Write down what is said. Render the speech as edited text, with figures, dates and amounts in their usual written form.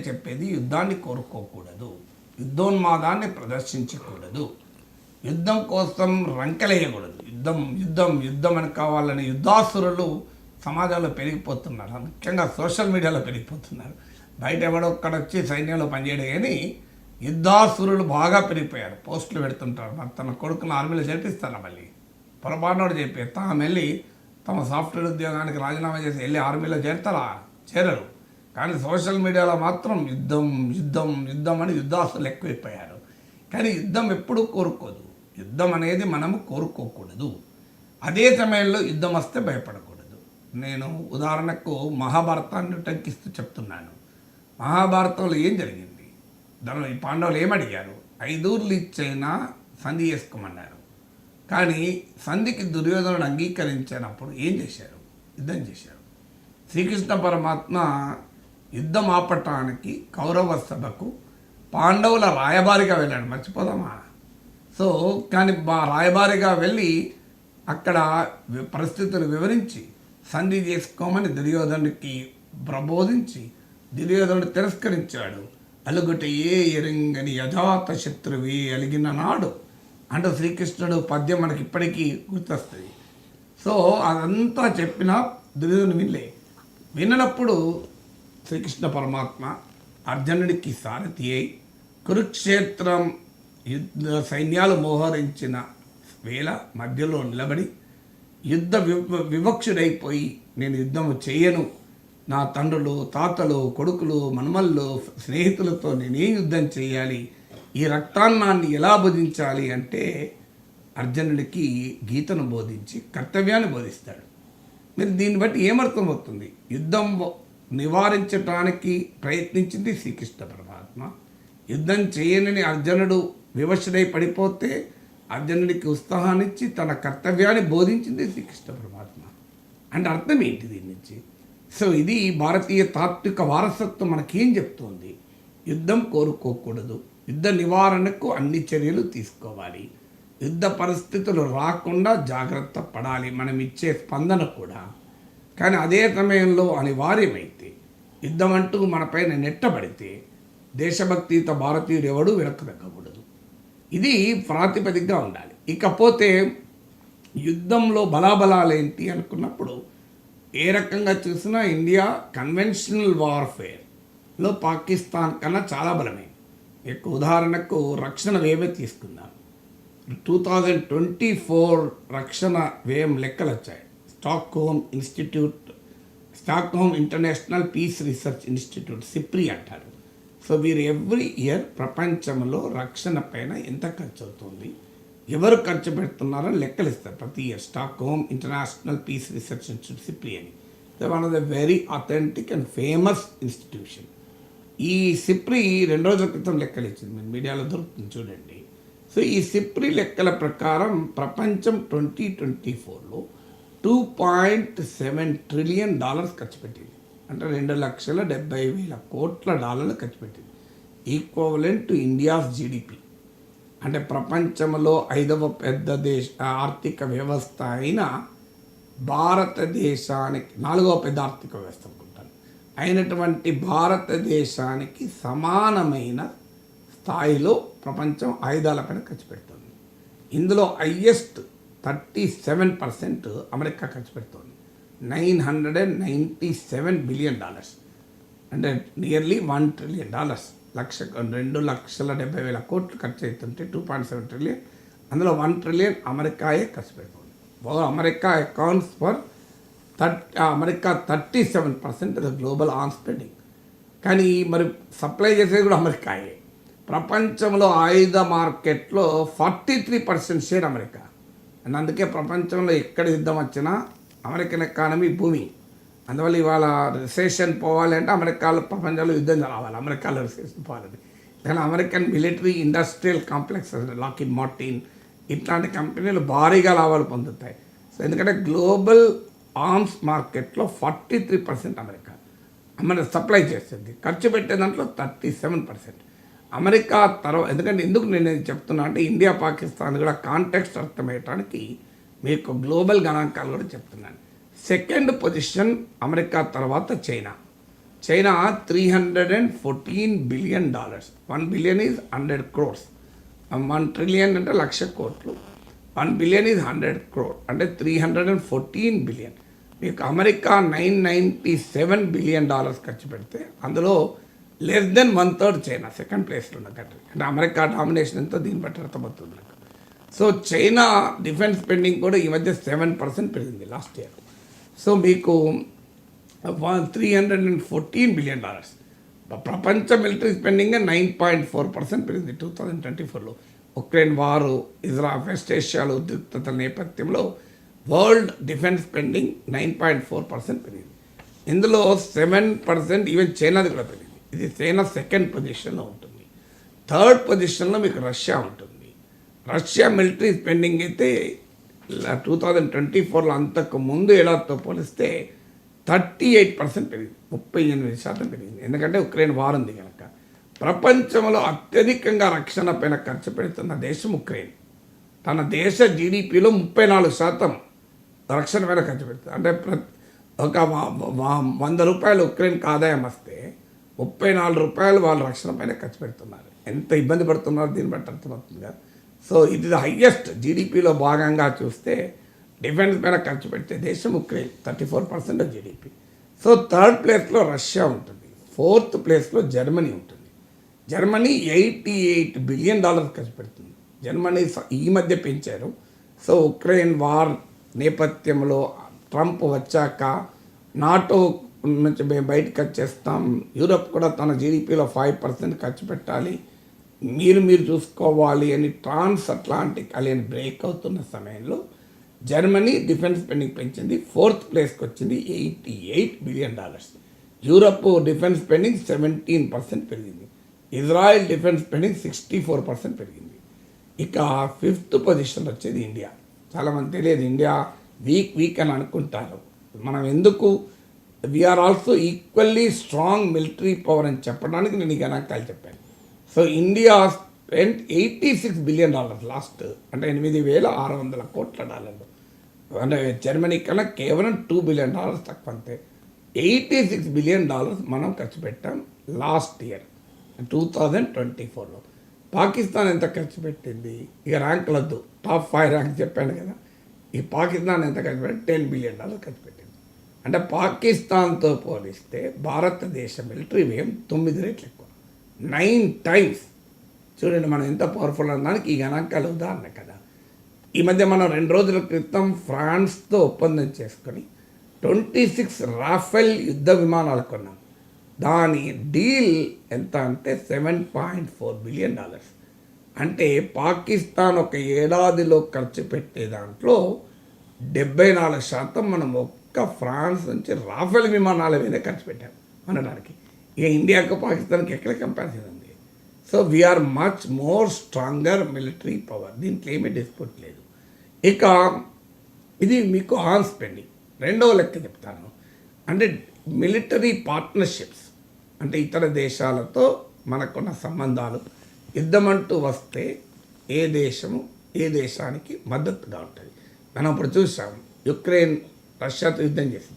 చెప్పేది యుద్ధాన్ని కోరుకోకూడదు, యుద్ధోన్మాదాన్ని ప్రదర్శించకూడదు, యుద్ధం కోసం రంకెలేయకూడదు. యుద్ధం యుద్ధం యుద్ధం అని కావాలని యుద్ధాసురులు సమాజంలో పెరిగిపోతున్నారు. ముఖ్యంగా సోషల్ మీడియాలో పెరిగిపోతున్నారు. బయట ఎవడో ఒక్కడొచ్చి సైన్యంలో పనిచేయడం కానీ యుద్ధాసురులు బాగా పెరిగిపోయారు. పోస్టులు పెడుతుంటారు, మరి తన కొడుకును ఆర్మీలో చేర్పిస్తారు. మళ్ళీ పొరపాటునోడు చెప్పి తాము వెళ్ళి తమ సాఫ్ట్వేర్ ఉద్యోగానికి రాజీనామా చేసి వెళ్ళి ఆర్మీలో చేరతారా? చేరరు. కానీ సోషల్ మీడియాలో మాత్రం యుద్ధం యుద్ధం యుద్ధం అని యుద్ధాస్తులు ఎక్కువైపోయారు. కానీ యుద్ధం ఎప్పుడూ కోరుకోదు. యుద్ధం అనేది మనము కోరుకోకూడదు. అదే సమయంలో యుద్ధం వస్తే భయపడకూడదు. నేను ఉదాహరణకు మహాభారతాన్ని ఉటంకిస్తూ చెప్తున్నాను. మహాభారతంలో ఏం జరిగింది? దానిలో ఈ పాండవులు ఏమడిగారు? 5 ఊర్లు ఇచ్చైనా సంధి చేసుకోమన్నారు. కానీ సంధికి దుర్యోధనుడు అంగీకరించినప్పుడు ఏం చేశారు? యుద్ధం చేశారు. శ్రీకృష్ణ పరమాత్మ యుద్ధం ఆపటానికి కౌరవ సభకు పాండవుల రాయబారిగా వెళ్ళాడు. మర్చిపోదామా? సో కానీ రాయబారిగా వెళ్ళి అక్కడ పరిస్థితులు వివరించి సంధి చేసుకోమని దుర్యోధనుడికి ప్రబోధించి దుర్యోధనుడు తిరస్కరించాడు. అలుగుట ఏ ఎరింగని యజాత శత్రువి అలిగిన నాడు అంటే శ్రీకృష్ణుడు పద్యం మనకి ఇప్పటికీ గుర్తొస్తుంది. సో అదంతా చెప్పిన దుర్యోధనుడు విన్నప్పుడు శ్రీకృష్ణ పరమాత్మ అర్జునుడికి సారథి అయి కురుక్షేత్రం యుద్ధ సైన్యాలు మోహరించిన వేళ మధ్యలో నిలబడి యుద్ధ వివక్షుడైపోయి నేను యుద్ధము చేయను, నా తండ్రులు తాతలు కొడుకులు మనమళ్ళు స్నేహితులతో నేనేం యుద్ధం చేయాలి, ఈ రక్తాన్నాన్ని ఎలా బోధించాలి అంటే అర్జునుడికి గీతను బోధించి కర్తవ్యాన్ని బోధిస్తాడు. మీరు దీన్ని బట్టి ఏమర్థమవుతుంది? యుద్ధం నివారించడానికి ప్రయత్నించింది శ్రీకృష్ణ పరమాత్మ. యుద్ధం చేయనని అర్జునుడు వివశుడై పడిపోతే అర్జునుడికి ఉత్సాహాన్నిచ్చి తన కర్తవ్యాన్ని బోధించింది శ్రీకృష్ణ పరమాత్మ. అంటే అర్థం ఏంటి దీని నుంచి? సో ఇది భారతీయ తాత్విక వారసత్వం మనకేం చెప్తోంది? యుద్ధం కోరుకోకూడదు, యుద్ధ నివారణకు అన్ని చర్యలు తీసుకోవాలి, యుద్ధ పరిస్థితులు రాకుండా జాగ్రత్త పడాలి, మనం ఇచ్చే స్పందన కూడా. కానీ అదే సమయంలో అనివార్యమైతే యుద్ధం అంటూ మనపైన నెట్టబడితే దేశభక్తితో భారతీయుడు ఎవడు వెనక్కు తగ్గకూడదు. ఇది ప్రాతిపదికగా ఉండాలి. ఇకపోతే యుద్ధంలో బలాబలాలేంటి అనుకున్నప్పుడు ఏ రకంగా చూసినా ఇండియా కన్వెన్షనల్ వార్ఫేర్లో పాకిస్తాన్ కన్నా చాలా బలమే. మీకు ఉదాహరణకు రక్షణ వ్యయమే తీసుకుందాం. 2024 రక్షణ వ్యయం లెక్కలు వచ్చాయి. Stockholm International Peace Research Institute SIPRI అంటారు. సో వీరు ఎవ్రీ ఇయర్ ప్రపంచంలో రక్షణ పైన ఎంత ఖర్చు అవుతుంది, ఎవరు ఖర్చు పెడుతున్నారని లెక్కలు ఇస్తారు ప్రతి year. Stockholm International Peace Research Institute SIPRI అని one of the very authentic and famous institution. ఈ సిప్రి 2 రోజుల క్రితం లెక్కలు ఇచ్చింది, మీరు మీడియాలో దొరుకుతుంది చూడండి. సో ఈ సిప్రి లెక్కల ప్రకారం ప్రపంచం 2024లో $2.7 ట్రిలియన్ ఖర్చు పెట్టింది. అంటే $2,70,000 ఖర్చు పెట్టింది. Equivalent to India's GDP. అంటే ప్రపంచంలో 5వ పెద్ద ఆర్థిక వ్యవస్థ అయిన భారతదేశానికి 4వ పెద్ద ఆర్థిక వ్యవస్థ అనుకుంటాను అయినటువంటి భారతదేశానికి సమానమైన స్థాయిలో ప్రపంచం ఆయుధాలపైన ఖర్చు పెడుతుంది. ఇందులో హైయెస్ట్ 37% అమెరికా ఖర్చు పెడుతుంది. $997 బిలియన్, అంటే నియర్లీ $1 ట్రిలియన్. 2,70,000 కోట్లు ఖర్చు అవుతుంటే 2.7 ట్రిలియన్, అందులో 1 ట్రిలియన్ అమెరికాయే ఖర్చు పెడుతుంది. America accounts for 37% global on spending. కానీ మరి సప్లై చేసేది కూడా అమెరికాయే. ప్రపంచంలో ఆయుధ మార్కెట్లో 43% షేర్ అమెరికా. అండ్ అందుకే ప్రపంచంలో ఎక్కడ యుద్ధం వచ్చినా అమెరికన్ ఎకానమీ భూమి. అందువల్ల ఇవాళ రిసెషన్ పోవాలి అంటే అమెరికాలో ప్రపంచంలో యుద్ధం రావాలి, అమెరికాలో రిసెషన్ పోవాలని. కానీ American military industrial complex, Lockheed Martin ఇట్లాంటి కంపెనీలు భారీగా లాభాలు పొందుతాయి. సో ఎందుకంటే గ్లోబల్ ఆర్మ్స్ మార్కెట్లో 43% అమెరికా సప్లై చేస్తుంది. ఖర్చు పెట్టే దాంట్లో 37% అమెరికా తర్వాత. ఎందుకు నేను చెప్తున్నా అంటే ఇండియా పాకిస్తాన్ కూడా కాంటెక్స్ట్ అర్థమయ్యడానికి మీకు గ్లోబల్ గణాంకాలు కూడా చెప్తున్నాను. సెకండ్ పొజిషన్ అమెరికా తర్వాత China. China $314 billion. 1 billion is 100 crores. 1 trillion అంటే 1,00,000 కోట్లు. 1 బిలియన్ ఈజ్ 100 crore అంటే 314 బిలియన్. మీకు అమెరికా $997 బిలియన్ ఖర్చు పెడితే అందులో లెస్ దెన్ 1/3 చైనా సెకండ్ ప్లేస్లో ఉన్న కంట్రీ. అంటే అమెరికా డామినేషన్ ఎంతో దీన్ని బట్టి అర్థమవుతుంది నాకు. సో చైనా డిఫెన్స్ స్పెండింగ్ కూడా ఈ మధ్య 7% పెరిగింది లాస్ట్ ఇయర్. సో మీకు $314 బిలియన్. ప్రపంచ మిలిటరీ స్పెండింగ్ 9.4% పెరిగింది 2024లో. ఉక్రెయిన్ వారు, వెస్ట్ ఏషియాలో ఉద్రిక్తత నేపథ్యంలో వరల్డ్ డిఫెన్స్ స్పెండింగ్ 9.4% పెరిగింది. ఇందులో 7% ఈవెన్ చైనాది కూడా పెరిగింది. ఇది చైనా సెకండ్ పొజిషన్లో ఉంటుంది. థర్డ్ పొజిషన్లో మీకు రష్యా ఉంటుంది. రష్యా మిలిటరీ స్పెండింగ్ అయితే 2024లో అంతకు ముందు ఏడాదితో పోలిస్తే 38% పెరిగింది. 38% పెరిగింది. ఎందుకంటే ఉక్రెయిన్ వార్ ఉంది కనుక. ప్రపంచంలో అత్యధికంగా రక్షణ పైన ఖర్చు పెడుతున్న దేశం ఉక్రెయిన్. తన దేశ జీడిపిలో 34% రక్షణ పైన ఖర్చు పెడుతుంది. అంటే ఒక ₹100 ఉక్రెయిన్కి ఆదాయం వస్తే ₹34 వాళ్ళు రక్షణ పైన ఖర్చు పెడుతున్నారు. ఎంత ఇబ్బంది పడుతున్నారు దీన్ని బట్టి అర్థమవుతుంది కదా. సో ఇది హయ్యెస్ట్ జీడిపిలో భాగంగా చూస్తే డిఫెన్స్ పైన ఖర్చు పెట్టే దేశం Ukraine 34% of GDP. So third ప్లేస్లో రష్యా ఉంటుంది. ఫోర్త్ ప్లేస్లో జర్మనీ ఉంటుంది. జర్మనీ $88 బిలియన్ ఖర్చు పెడుతుంది. జర్మనీ ఈ మధ్య పెంచారు. సో ఉక్రెయిన్ వార్ నేపథ్యంలో ట్రంప్ వచ్చాక నాటో నుంచి మేము బయటకు వచ్చేస్తాం, యూరప్ కూడా తన జీడిపిలో 5% ఖర్చు పెట్టాలి, మీరు చూసుకోవాలి అని ట్రాన్స్ అట్లాంటిక్ అలయన్స్ బ్రేక్ అవుతున్న సమయంలో జర్మనీ డిఫెన్స్ స్పెండింగ్ పెంచింది. ఫోర్త్ ప్లేస్కి వచ్చింది $88 బిలియన్. యూరప్ డిఫెన్స్ స్పెండింగ్ 17% పెరిగింది. ఇజ్రాయెల్ డిఫెన్స్ స్పెండింగ్ 64% పెరిగింది. ఇక ఫిఫ్త్ పొజిషన్లో వచ్చేది ఇండియా. చాలామంది తెలియదు ఇండియా వీక్ అని అనుకుంటారు. మనం ఎందుకు we are also equally strong military power అని చెప్పడానికి నేను ఈ గణాంకాలు చెప్పాను. So India spent $86 billion last, అంటే $8,600 కోట్ల. అంటే జర్మనీ కన్నా కేవలం $2 బిలియన్ తక్కువ. అంతే. $86 బిలియన్ మనం ఖర్చు పెట్టాం లాస్ట్ ఇయర్ 2024లో. పాకిస్తాన్ ఎంత ఖర్చు పెట్టింది? ఇక ర్యాంకులు వద్దు, టాప్ 5 ర్యాంక్ చెప్పాను కదా. ఈ పాకిస్తాన్ ఎంత ఖర్చు పెట్టి $10 బిలియన్ ఖర్చు పెట్టింది. అంటే పాకిస్తాన్తో పోలిస్తే భారతదేశ మిలిటరీ వ్యయం 9 రెట్లు ఎక్కువ, 9 times. చూడండి మనం ఎంత పవర్ఫుల్ అనడానికి ఈ గణాంకాలు ఉదాహరణ కదా. ఈ మధ్య మనం 2 రోజుల క్రితం ఫ్రాన్స్తో ఒప్పందం చేసుకొని 26 రాఫెల్ యుద్ధ విమానాలు కొన్నాం. దాని డీల్ ఎంత అంటే $7.4 బిలియన్. అంటే పాకిస్తాన్ ఒక ఏడాదిలో ఖర్చు పెట్టే దాంట్లో 74% మనం ఒక్క ఫ్రాన్స్ నుంచి రాఫెల్ విమానాల మీద ఖర్చు పెట్టాం అనడానికి. ఇక ఇండియాకు పాకిస్తాన్కి ఎక్కడ కంపారిజన్ ఉంది? So we are much more stronger military power. దీంట్లో ఏమీ డిస్ప్యూట్ లేదు. ఇక ఇది మీకు ఆన్ స్పెండింగ్. రెండవ లెక్క చెప్తాను. అంటే మిలిటరీ పార్ట్నర్షిప్స్, అంటే ఇతర దేశాలతో మనకున్న సంబంధాలు. యుద్ధం అంటూ వస్తే ఏ దేశము ఏ దేశానికి మద్దతుగా ఉంటుంది. మనం ఇప్పుడు చూసాం, యుక్రెయిన్ రష్యాతో యుద్ధం చేసింది.